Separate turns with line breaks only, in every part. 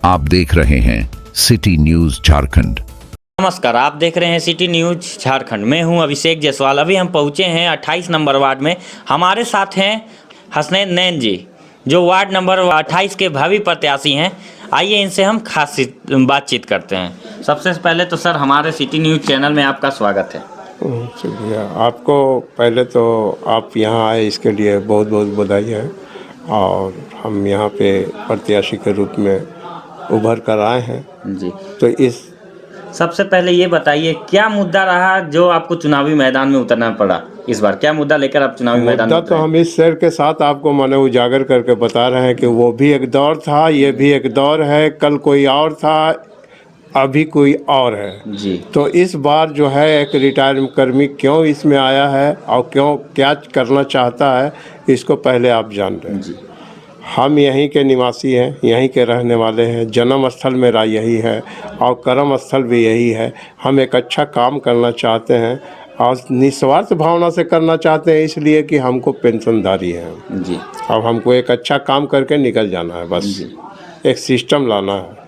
आप देख रहे हैं सिटी न्यूज झारखंड।
नमस्कार, आप देख रहे हैं सिटी न्यूज झारखंड। मैं हूं अभिषेक जायसवाल। अभी हम पहुंचे हैं 28 नंबर वार्ड में। हमारे साथ हैं हसनैन नैन जी, जो वार्ड नंबर 28 के भावी प्रत्याशी हैं। आइए इनसे हम खास बातचीत करते हैं। सबसे पहले तो सर, हमारे सिटी न्यूज चैनल में आपका स्वागत है।
शुक्रिया आपको। पहले तो आप यहाँ आए इसके लिए बहुत बहुत बधाई है। और हम यहाँ पे प्रत्याशी के रूप में उभर कर आए हैं
जी,
तो इस
सबसे पहले ये बताइए, क्या मुद्दा रहा जो आपको चुनावी मैदान में उतरना पड़ा? इस बार क्या मुद्दा लेकर आप चुनावी मैदान में
मुद्दा तो
उतरे?
हम इस शेर के साथ आपको माने उजागर करके बता रहे हैं कि वो भी एक दौर था, ये भी एक दौर है, कल कोई और था, अभी कोई और है।
जी,
तो इस बार जो है एक रिटायर्ड कर्मी क्यों इसमें आया है और क्यों क्या करना चाहता है, इसको पहले आप जान रहे हैं।
जी,
हम यहीं के निवासी हैं, यहीं के रहने वाले हैं। जन्म स्थल मेरा यही है और कर्म स्थल भी यही है। हम एक अच्छा काम करना चाहते हैं और निस्वार्थ भावना से करना चाहते हैं, इसलिए कि हमको पेंशनधारी है।
जी,
अब हमको एक अच्छा काम करके निकल जाना है, बस एक सिस्टम लाना है।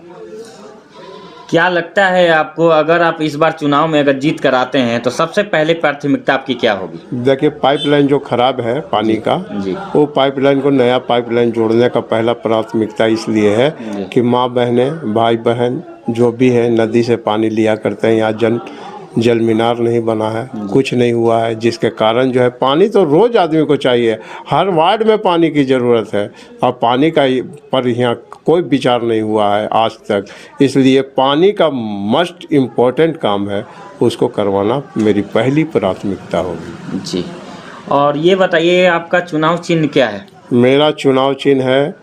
क्या लगता है आपको, अगर आप इस बार चुनाव में अगर जीत कर आते हैं तो सबसे पहले प्राथमिकता आपकी क्या होगी?
देखिए, पाइपलाइन जो खराब है पानी का,
जी,
वो पाइपलाइन को नया पाइपलाइन जोड़ने का पहला प्राथमिकता इसलिए है कि माँ बहनें भाई बहन जो भी है नदी से पानी लिया करते हैं। यहाँ जल मीनार नहीं बना है, कुछ नहीं हुआ है, जिसके कारण जो है पानी तो रोज़ आदमी को चाहिए। हर वार्ड में पानी की ज़रूरत है और पानी का पर यहाँ कोई विचार नहीं हुआ है आज तक। इसलिए पानी का मस्ट इम्पोर्टेंट काम है, उसको करवाना मेरी पहली प्राथमिकता होगी।
जी। और ये बताइए, आपका चुनाव चिन्ह क्या है?
मेरा चुनाव चिन्ह है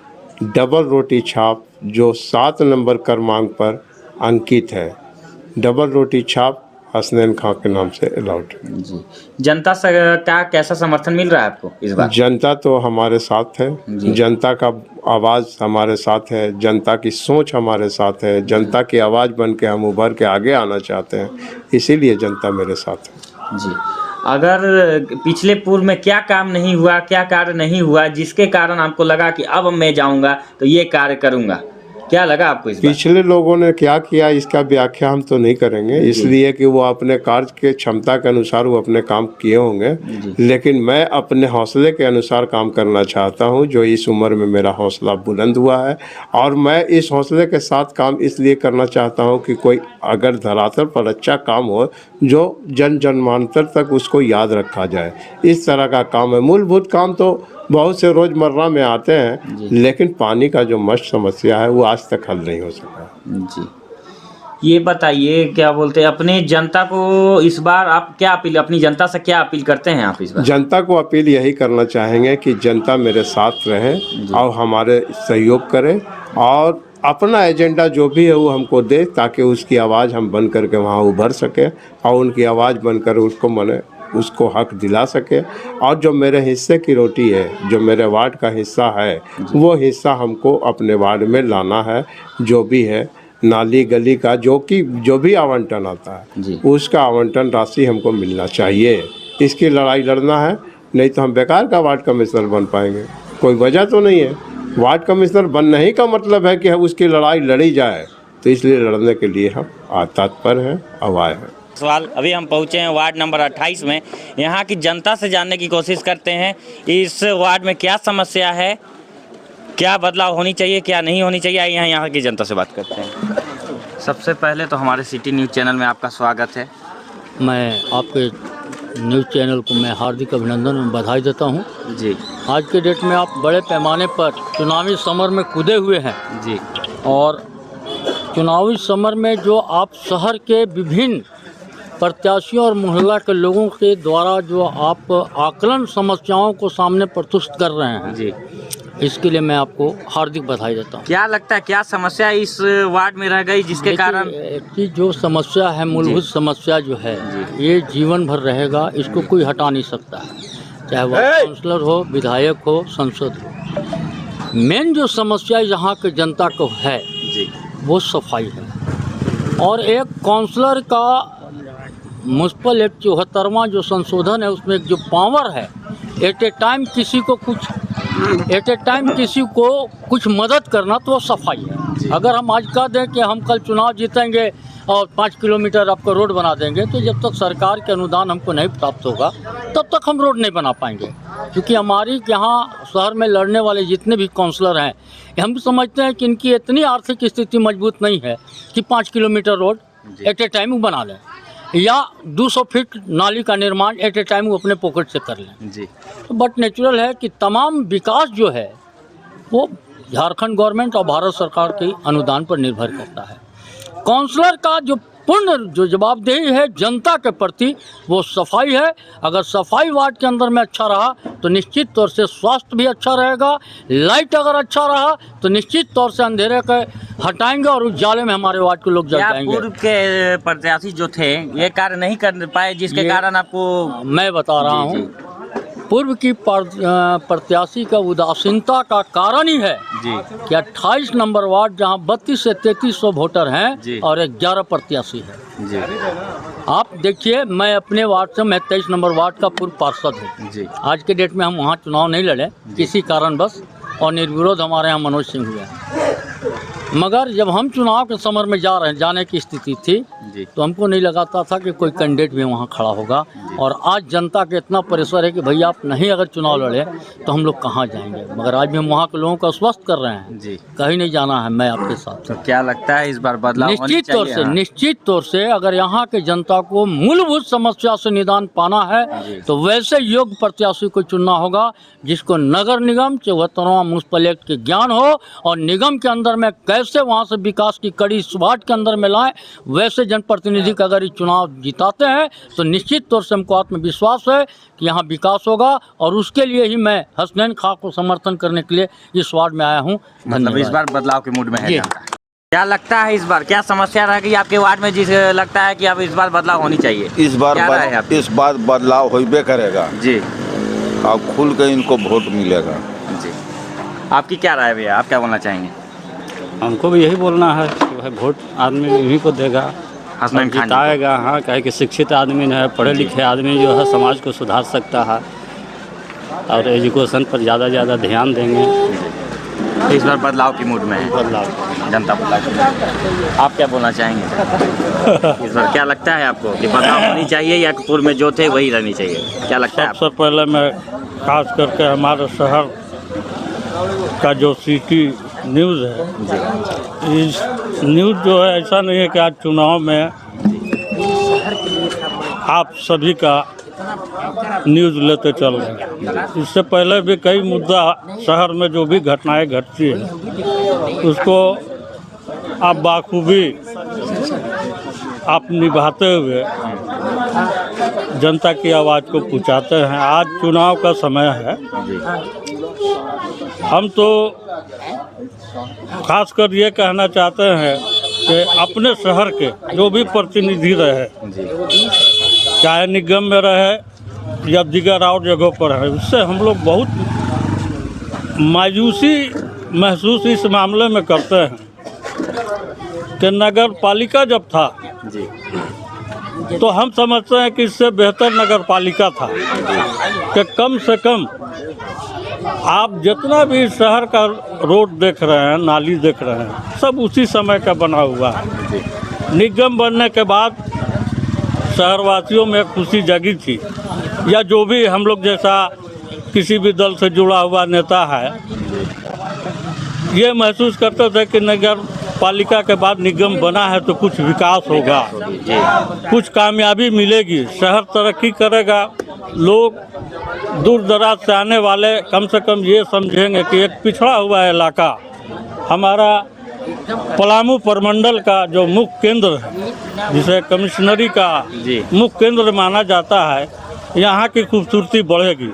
डबल रोटी छाप, जो 7 नंबर क्रमांक पर अंकित है। डबल रोटी छाप हसनैन खां के नाम से अलाउड है।
जी। जनता से क्या कैसा समर्थन मिल रहा है आपको इस बार?
जनता तो हमारे साथ है,
जी।
जनता का आवाज़ हमारे साथ है, जनता की सोच हमारे साथ है, जनता की आवाज़ बन के हम उभर के आगे आना चाहते हैं, इसीलिए जनता मेरे साथ है।
जी। अगर पिछले पूर्व में क्या काम नहीं हुआ, क्या कार्य नहीं हुआ जिसके कारण आपको लगा कि अब मैं जाऊंगा तो ये कार्य करूंगा, क्या लगा आपको इस बार?
पिछले लोगों ने क्या किया इसका व्याख्या हम तो नहीं करेंगे, इसलिए कि वो अपने कार्य के क्षमता के अनुसार वो अपने काम किए होंगे। लेकिन मैं अपने हौसले के अनुसार काम करना चाहता हूं, जो इस उम्र में मेरा हौसला बुलंद हुआ है। और मैं इस हौसले के साथ काम इसलिए करना चाहता हूं कि कोई अगर धरातल पर अच्छा काम हो जो जन जन्मांतर तक उसको याद रखा जाए, इस तरह का काम है। मूलभूत काम तो बहुत से रोज़मर्रा में आते हैं, लेकिन पानी का जो मस्ट समस्या है वो आज तक हल नहीं हो सका।
जी। ये बताइए, क्या बोलते हैं, अपनी जनता को इस बार आप क्या अपील, अपनी जनता से क्या अपील करते हैं आप इस बार?
जनता को अपील यही करना चाहेंगे कि जनता मेरे साथ रहे और हमारे सहयोग करे और अपना एजेंडा जो भी है वो हमको दे, ताकि उसकी आवाज़ हम बन करके वहाँ उभर सके और उनकी आवाज़ बनकर उसको हक दिला सके। और जो मेरे हिस्से की रोटी है, जो मेरे वार्ड का हिस्सा है, वो हिस्सा हमको अपने वार्ड में लाना है। जो भी है नाली गली का जो भी आवंटन आता है, उसका आवंटन राशि हमको मिलना चाहिए। इसकी लड़ाई लड़ना है, नहीं तो हम बेकार का वार्ड कमिश्नर बन पाएंगे। कोई वजह तो नहीं है। वार्ड कमिश्नर बनने ही का मतलब है कि उसकी लड़ाई लड़ी जाए, तो इसलिए लड़ने के लिए हम तत्पर हैं, अब आए हैं।
सवाल, अभी हम पहुंचे हैं वार्ड नंबर 28 में। यहाँ की जनता से जानने की कोशिश करते हैं इस वार्ड में क्या समस्या है, क्या बदलाव होनी चाहिए, क्या नहीं होनी चाहिए। आइए यहाँ की जनता से बात करते हैं। सबसे पहले तो हमारे सिटी न्यूज़ चैनल में आपका स्वागत है।
मैं आपके न्यूज़ चैनल को मैं हार्दिक अभिनंदन और बधाई देता हूं।
जी,
आज के डेट में आप बड़े पैमाने पर चुनावी समर में कूदे हुए हैं।
जी,
और चुनावी समर में जो आप शहर के विभिन्न प्रत्याशियों और मोहल्ला के लोगों के द्वारा जो आप आकलन समस्याओं को सामने प्रस्तुत कर रहे हैं,
जी,
इसके लिए मैं आपको हार्दिक बधाई देता हूं।
क्या लगता है, क्या समस्या इस वार्ड में रह गई जिसके कारण?
कि जो समस्या है, मूलभूत समस्या जो है, ये जीवन भर रहेगा, इसको कोई हटा नहीं सकता है, चाहे वह काउंसलर हो, विधायक हो, संसद हो। मेन जो समस्या यहाँ के जनता को है,
जी,
वो सफाई है। और एक काउंसलर का म्युनिसिपल एक्ट 74वां जो संशोधन है, उसमें एक जो पावर है, एट ए टाइम किसी को कुछ मदद करना, तो वो सफाई है। अगर हम आज कह दें कि हम कल चुनाव जीतेंगे और 5 किलोमीटर आपको रोड बना देंगे, तो जब तक सरकार के अनुदान हमको नहीं प्राप्त होगा तब तक हम रोड नहीं बना पाएंगे। क्योंकि हमारी यहाँ शहर में लड़ने वाले जितने भी काउंसलर हैं, हम समझते हैं कि इनकी इतनी आर्थिक स्थिति मजबूत नहीं है कि 5 kilometre road at a time बना लें या 200 फीट नाली का निर्माण एट ए टाइम अपने पॉकेट से कर लें जी। तो बट नेचुरल है कि तमाम विकास जो है वो झारखंड गवर्नमेंट और भारत सरकार के अनुदान पर निर्भर करता है। काउंसलर का जो पूर्ण जो जवाबदेही है जनता के प्रति वो सफाई है। अगर सफाई वार्ड के अंदर में अच्छा रहा तो निश्चित तौर से स्वास्थ्य भी अच्छा रहेगा। लाइट अगर अच्छा रहा तो निश्चित तौर से अंधेरे के हटाएंगे और उजाले में हमारे वार्ड के लोग जल जाएंगे।
पूर्व के प्रत्याशी जो थे ये कार्य नहीं कर पाए, जिसके कारण आपको मैं
बता रहा हूँ पूर्व की प्रत्याशी का उदासीनता का कारण ही है जी कि 28 नंबर वार्ड जहां 32 से 3300 वोटर हैं और 11 प्रत्याशी है जी। आप देखिए, मैं अपने वार्ड से, मैं 23 नंबर वार्ड का पूर्व पार्षद हूँ जी। आज के डेट में हम वहाँ चुनाव नहीं लड़े किसी कारण बस, और निर्विरोध हमारे यहाँ मनोज सिंह हुए हैं। मगर जब हम चुनाव के समर में जाने की स्थिति थी तो हमको नहीं लगाता था कि कोई कैंडिडेट भी वहाँ खड़ा होगा। और आज जनता के इतना प्रेशर है कि भैया आप नहीं अगर चुनाव लड़े तो हम लोग कहाँ जाएंगे। मगर आज भी हम वहाँ के लोगों को आश्वस्त कर रहे हैं जी, कहीं नहीं जाना है, मैं आपके साथ।
तो क्या लगता है इस बार बदलाव
निश्चित तौर से अगर यहाँ के जनता को मूलभूत समस्या से निदान पाना है तो वैसे योग्य प्रत्याशी को चुनना होगा जिसको नगर निगम 74वां म्युनिसिपल एक्ट के ज्ञान हो और निगम के अंदर में कैसे वहाँ से विकास की कड़ी इस वार्ड के अंदर में लाएं। वैसे जनप्रतिनिधि का अगर ये चुनाव जिताते हैं तो निश्चित तौर से हमको आत्मविश्वास है कि यहाँ विकास होगा। और उसके लिए ही मैं हसनैन खां को समर्थन करने के लिए इस वार्ड में आया हूँ।
मतलब इस बार बदलाव के मूड में है। क्या लगता है इस बार क्या समस्या रहेगी आपके वार्ड में, जिस लगता है कि अब इस बार बदलाव होनी चाहिए?
इस बार बदलाव होइबे करेगा जी, और खुल के इनको वोट मिलेगा
जी। आपकी क्या राय भैया, आप क्या बोलना चाहेंगे?
हमको भी यही बोलना है कि भाई वोट आदमी इन्हीं को देगा,
हसनैन खान
जिताएगा। हाँ, कहे कि शिक्षित आदमी है, पढ़े लिखे आदमी जो है समाज को सुधार सकता है और एजुकेशन पर ज़्यादा ध्यान देंगे।
इस बार बदलाव की मूड में है जनता। आप क्या बोलना चाहेंगे इस बार? क्या लगता है आपको कि बदलाव होनी चाहिए या पूर्व में जो थे वही रहनी चाहिए? क्या लगता है?
सबसे पहले मैं खास करके हमारे शहर का जो सिटी न्यूज़ है, इस न्यूज़ जो है ऐसा नहीं है कि आज चुनाव में आप सभी का न्यूज़ लेते चल रहे हैं। इससे पहले भी कई मुद्दा शहर में जो भी घटनाएं घटती है उसको आप बाखूबी आप निभाते हुए जनता की आवाज़ को पहुंचाते हैं। आज चुनाव का समय है, हम तो खासकर ये कहना चाहते हैं कि अपने शहर के जो भी प्रतिनिधि रहे, चाहे निगम में रहे या दिगर और जगहों पर है, उससे हम लोग बहुत मायूसी महसूस इस मामले में करते हैं कि नगर पालिका जब था तो हम समझते हैं कि इससे बेहतर नगर पालिका था कि कम से कम आप जितना भी शहर का रोड देख रहे हैं, नाली देख रहे हैं, सब उसी समय का बना हुआ है। निगम बनने के बाद शहरवासियों में खुशी जगी थी, या जो भी हम लोग जैसा किसी भी दल से जुड़ा हुआ नेता है ये महसूस करते थे कि नगर पालिका के बाद निगम बना है तो कुछ विकास होगा, कुछ कामयाबी मिलेगी, शहर तरक्की करेगा, लोग दूर दराज से आने वाले कम से कम ये समझेंगे कि एक पिछड़ा हुआ इलाका हमारा पलामू प्रमंडल का जो मुख्य केंद्र है, जिसे कमिश्नरी का मुख्य केंद्र माना जाता है, यहाँ की खूबसूरती बढ़ेगी।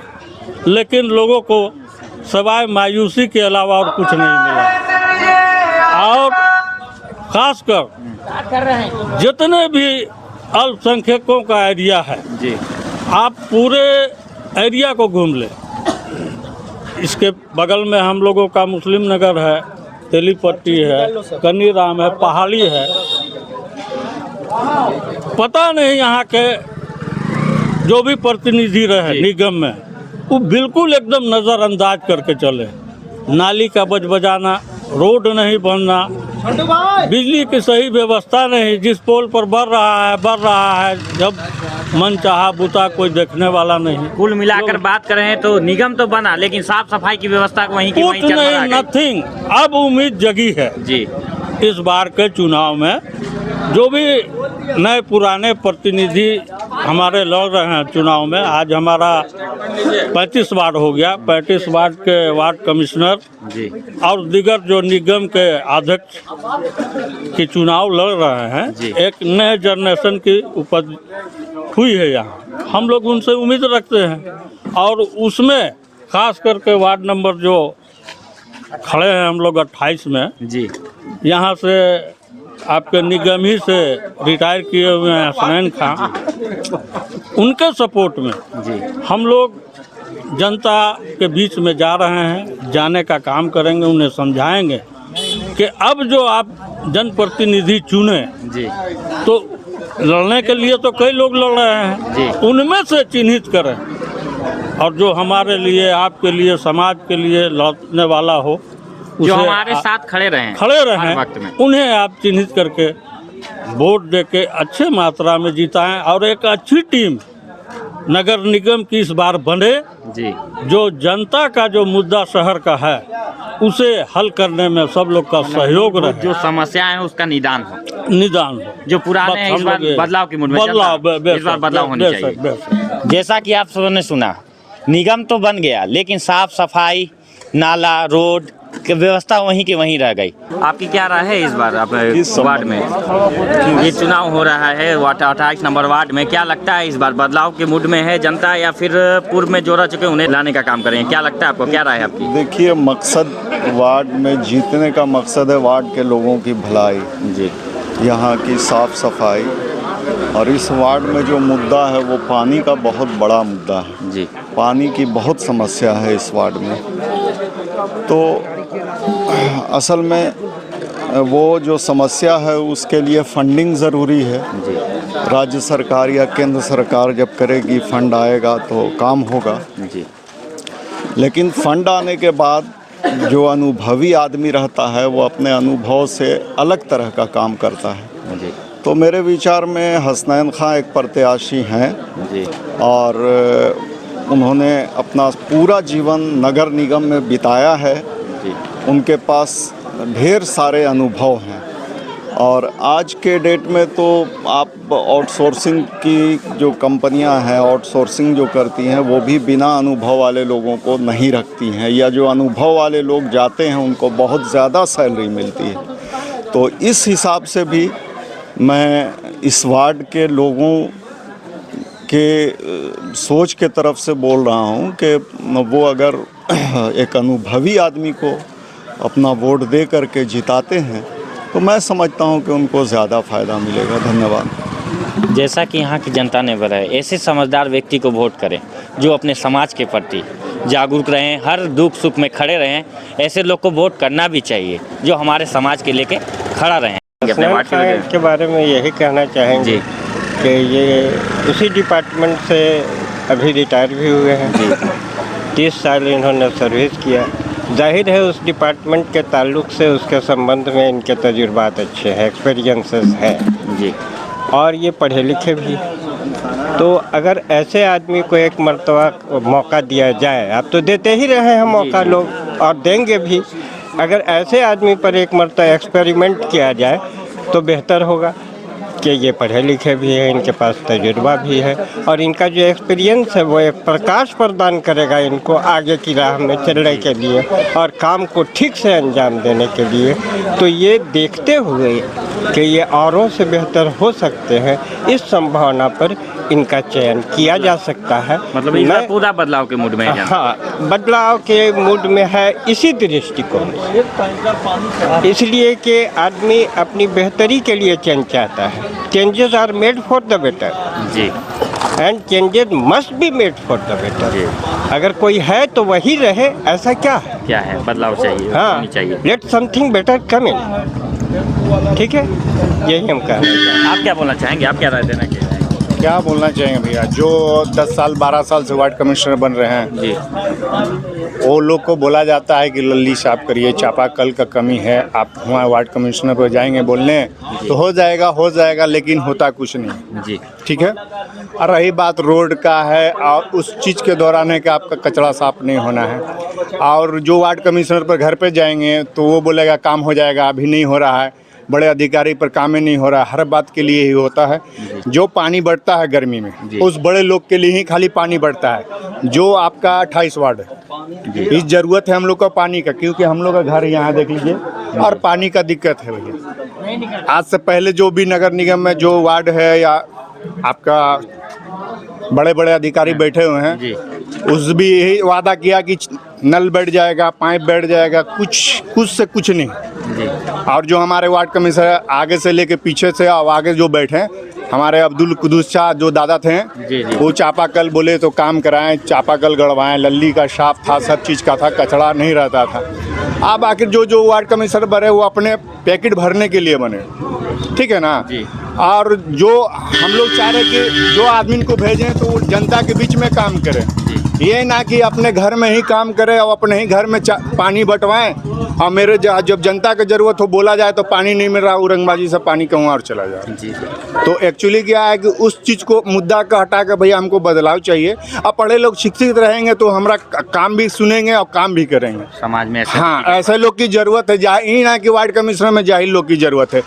लेकिन लोगों को सवाए मायूसी के अलावा और कुछ नहीं मिला। और खासकर जितने भी अल्पसंख्यकों का एरिया है, आप पूरे एरिया को घूम लें। इसके बगल में हम लोगों का मुस्लिम नगर है, तेलीपट्टी है, कन्नीराम है, पहाड़ी है। पता नहीं यहाँ के जो भी प्रतिनिधि रहे निगम में, वो बिल्कुल एकदम नज़रअंदाज करके चले। नाली का बजाना रोड नहीं बनना, बिजली की सही व्यवस्था नहीं, जिस पोल पर बढ़ रहा है, जब मन चाहा बुता कोई देखने वाला नहीं।
कुल मिलाकर बात करें तो निगम तो बना, लेकिन साफ सफाई की व्यवस्था वहीं की वहीं
कुछ
चल रहा
नहीं,
है।
नथिंग। अब उम्मीद जगी है
जी,
इस बार के चुनाव में जो भी नए पुराने प्रतिनिधि हमारे लड़ रहे हैं चुनाव में। आज हमारा 35 वार्ड हो गया, 35 वार्ड के वार्ड कमिश्नर
जी,
और दीगर जो निगम के अध्यक्ष की चुनाव लड़ रहे हैं।
जी।
एक नए जनरेशन की उपज हुई है यहाँ, हम लोग उनसे उम्मीद रखते हैं। और उसमें खास करके वार्ड नंबर जो खड़े हैं हम लोग 28 में,
जी,
यहाँ से आपके निगम ही से रिटायर किए हुए हैं हसनैन खां, उनके सपोर्ट में
जी,
हम लोग जनता के बीच में जा रहे हैं, जाने का काम करेंगे, उन्हें समझाएंगे कि अब जो आप जनप्रतिनिधि चुने
जी,
तो लड़ने के लिए तो कई लोग लड़ रहे
जी।
हैं, उनमें से चिन्हित करें और जो हमारे लिए, आपके लिए, समाज के लिए लड़ने वाला हो,
जो
उसे
हमारे साथ खड़े
हर
रहे वक्त में।
उन्हें आप चिन्हित करके वोट दे के अच्छे मात्रा में जिताएं और एक अच्छी टीम नगर निगम की इस बार बने,
जी,
जो जनता का जो मुद्दा शहर का है उसे हल करने में सब लोग का सहयोग रहे,
जो समस्याएं हैं उसका निदान हो,
निदान हो।
जो पुराने
बस
हैं
हम
इस बार
लोग ये-
बदलाव की मूड में
बदलाव,
चलता है। इस बार बदलाव होनी
बेशक,
चाहिए।
बेशक।
जैसा कि आप सबों ने सुना, निगम तो बन गया, लेकिन साफ सफाई, नाला, रोड की व्यवस्था वहीं की वहीं रह गई। आपकी क्या राय है इस बार अपने वार्ड में? ये चुनाव हो रहा है 28 नंबर वार्ड में, क्या लगता है इस बार बदलाव के मूड में है जनता, या फिर पूर्व में जो रह चुके उन्हें लाने का काम करें? क्या लगता है आपको, क्या राय है आपकी?
देखिए, मकसद वार्ड में जीतने का मकसद है वार्ड के लोगों की भलाई,
जी,
यहाँ की साफ सफाई। और इस वार्ड में जो मुद्दा है वो पानी का बहुत बड़ा मुद्दा है।
जी,
पानी की बहुत समस्या है इस वार्ड में। तो असल में वो जो समस्या है उसके लिए फंडिंग ज़रूरी है।
जी,
राज्य सरकार या केंद्र सरकार जब करेगी, फंड आएगा तो काम होगा।
जी,
लेकिन फंड आने के बाद जो अनुभवी आदमी रहता है वो अपने अनुभव से अलग तरह का काम करता है।
जी,
तो मेरे विचार में हसनैन खां एक प्रत्याशी हैं
जी,
और उन्होंने अपना पूरा जीवन नगर निगम में बिताया है।
जी,
उनके पास ढेर सारे अनुभव हैं और आज के डेट में तो आप आउटसोर्सिंग की जो कंपनियां हैं, आउटसोर्सिंग जो करती हैं, वो भी बिना अनुभव वाले लोगों को नहीं रखती हैं, या जो अनुभव वाले लोग जाते हैं उनको बहुत ज़्यादा सैलरी मिलती है। तो इस हिसाब से भी मैं इस वार्ड के लोगों के सोच के तरफ से बोल रहा हूँ कि वो अगर एक अनुभवी आदमी को अपना वोट दे करके जिताते हैं तो मैं समझता हूँ कि उनको ज़्यादा फ़ायदा मिलेगा। धन्यवाद।
जैसा कि यहाँ की जनता ने बताया, ऐसे समझदार व्यक्ति को वोट करें जो अपने समाज के प्रति जागरूक रहें, हर दुख सुख में खड़े रहें। ऐसे लोग को वोट करना भी चाहिए जो हमारे समाज के लेके खड़ा रहें। अपने वार्ड के लिए-
के बारे में यही कहना चाहेंगे
जी,
कि ये उसी डिपार्टमेंट से अभी रिटायर भी हुए हैं।
जी,
30 साल इन्होंने सर्विस किया। जाहिर है उस डिपार्टमेंट के ताल्लुक से उसके संबंध में इनके तजुर्बात अच्छे हैं, एक्सपीरियंसेस हैं
जी,
और ये पढ़े लिखे भी। तो अगर ऐसे आदमी को एक मर्तबा मौका दिया जाए, आप तो देते ही रहे हैं मौका लोग और देंगे भी, अगर ऐसे आदमी पर एक मर्तबा एक्सपेरिमेंट किया जाए तो बेहतर होगा कि ये पढ़े लिखे भी हैं, इनके पास तजुर्बा भी है और इनका जो एक्सपीरियंस है वो एक प्रकाश प्रदान करेगा इनको आगे की राह में चलने के लिए और काम को ठीक से अंजाम देने के लिए। तो ये देखते हुए कि ये औरों से बेहतर हो सकते हैं, इस संभावना पर इनका चयन किया जा सकता है।
मतलब इस बार पूरा बदलाव के मूड में है जनता।
हाँ, बदलाव के मूड में है इसी दृष्टिकोण से, इसलिए कि आदमी अपनी बेहतरी के लिए चेंज चाहता है। Changes are made for the better
जी,
and changes must be made for the
जी।
बेटर। अगर कोई है तो वही रहे, ऐसा क्या है?
क्या है, बदलाव चाहिए,
हाँ,
होनी चाहिए।
लेट समथिंग बेटर कम इन। ठीक है, यही हम कह रहे हैं।
आप क्या बोलना चाहेंगे, आप क्या राय देना चाहेंगे?
क्या बोलना चाहेंगे भैया, जो 10 साल 12 साल से वार्ड कमिश्नर बन रहे हैं,
जी,
वो लोग को बोला जाता है कि लल्ली साफ करिए, चापाकल का कमी है, आप वहाँ वार्ड कमिश्नर पर जाएंगे बोलने तो हो जाएगा, लेकिन होता कुछ नहीं।
जी
ठीक है। और रही बात रोड का है और उस चीज़ के दौरान है कि आपका कचरा साफ नहीं होना है, और जो वार्ड कमिश्नर पर घर पे जाएंगे तो वो बोलेगा काम हो जाएगा, अभी नहीं हो रहा है, बड़े अधिकारी पर काम ही नहीं हो रहा है। हर बात के लिए ही होता है। जो पानी बढ़ता है गर्मी में उस बड़े लोग के लिए ही खाली पानी बढ़ता है। जो आपका 28 वार्ड है, इस ज़रूरत है हम लोग का पानी का, क्योंकि हम लोग का घर यहाँ देख लीजिए और पानी का दिक्कत है भैया। आज से पहले जो भी नगर निगम में जो वार्ड है या आपका बड़े बड़े अधिकारी बैठे हुए हैं, उस भी यही वादा किया कि नल बैठ जाएगा, पाइप बैठ जाएगा, कुछ से कुछ नहीं। और जो हमारे वार्ड कमिश्नर आगे से लेके पीछे से और आगे जो बैठे हैं, हमारे अब्दुल कुदूस शाह जो दादा थे, वो चापाकल बोले तो काम कराएं, चापाकल गड़वाएं, लल्ली का साफ था, सब चीज़ का था, कचरा नहीं रहता था। अब आखिर जो वार्ड कमिश्नर बने वो अपने पैकेट भरने के लिए बने, ठीक है ना। और जो हम लोग चाह रहे कि जो आदमी को भेजें तो वो जनता के बीच में काम करें, ये ना कि अपने घर में ही काम करें और अपने ही घर में पानी बंटवाएं, और मेरे जब जनता की ज़रूरत हो बोला जाए तो पानी नहीं मिल रहा, औरंगबाजी से पानी कहूँ और चला जाए। तो एक्चुअली क्या है कि उस चीज़ को मुद्दा का हटा के भैया हमको बदलाव चाहिए। अब पढ़े लोग शिक्षित रहेंगे तो हमारा काम भी सुनेंगे और काम भी करेंगे
समाज में।
हाँ, ऐसे लोग की ज़रूरत है, यही ना कि वार्ड कमिश्नर में जाहिल लोग की ज़रूरत है।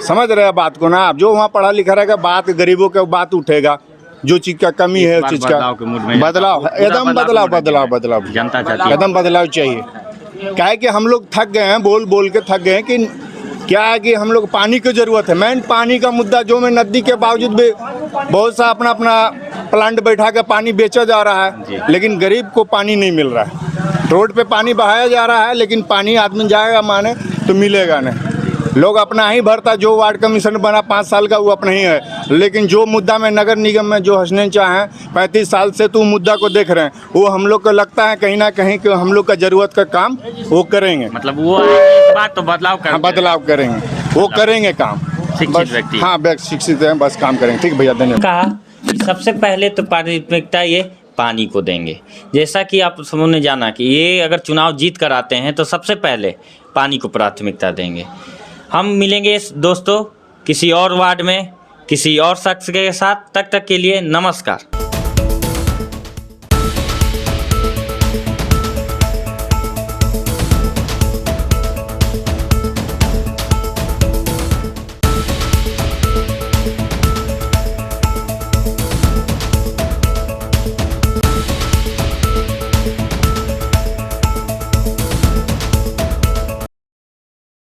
समझ रहे हैं बात को ना आप। जो वहाँ पढ़ा लिखा रहेगा, बात गरीबों का बात उठेगा, जो चीज़ का कमी है उस चीज़ का बदलाव, एकदम बदलाव
जनता चाहती है,
एकदम बदलाव चाहिए। क्या है कि हम लोग थक गए हैं, बोल के थक गए हैं कि क्या है कि हम लोग पानी की ज़रूरत है। मेन पानी का मुद्दा जो में नदी के बावजूद भी बहुत सा अपना प्लांट बैठा के पानी बेचा जा रहा है, लेकिन गरीब को पानी नहीं मिल रहा है। रोड पे पानी बहाया जा रहा है, लेकिन पानी आदमी जाएगा माने तो मिलेगा नहीं। लोग अपना ही भरता। जो वार्ड कमिश्नर बना 5 साल का वो अपना ही है, लेकिन जो मुद्दा में नगर निगम में जो हसनैन शाह हैं 35 साल से तो मुद्दा को देख रहे हैं, वो हम लोग को लगता है कहीं ना कहीं कि हम लोग का ज़रूरत का काम वो करेंगे।
मतलब वो इस बात तो बदलाव कर,
हाँ, बदलाव करेंगे, वो करेंगे काम।
शिक्षित व्यक्ति,
हाँ, शिक्षित हैं, बस काम करेंगे। ठीक भैया, धन्यवाद।
कहा सबसे पहले तो प्राथमिकता ये पानी को देंगे। जैसा कि आप सबने जाना कि ये अगर चुनाव जीत कर आते हैं तो सबसे पहले पानी को प्राथमिकता देंगे। हम मिलेंगे दोस्तों किसी और वार्ड में किसी और शख्स के साथ, तब तक के लिए नमस्कार।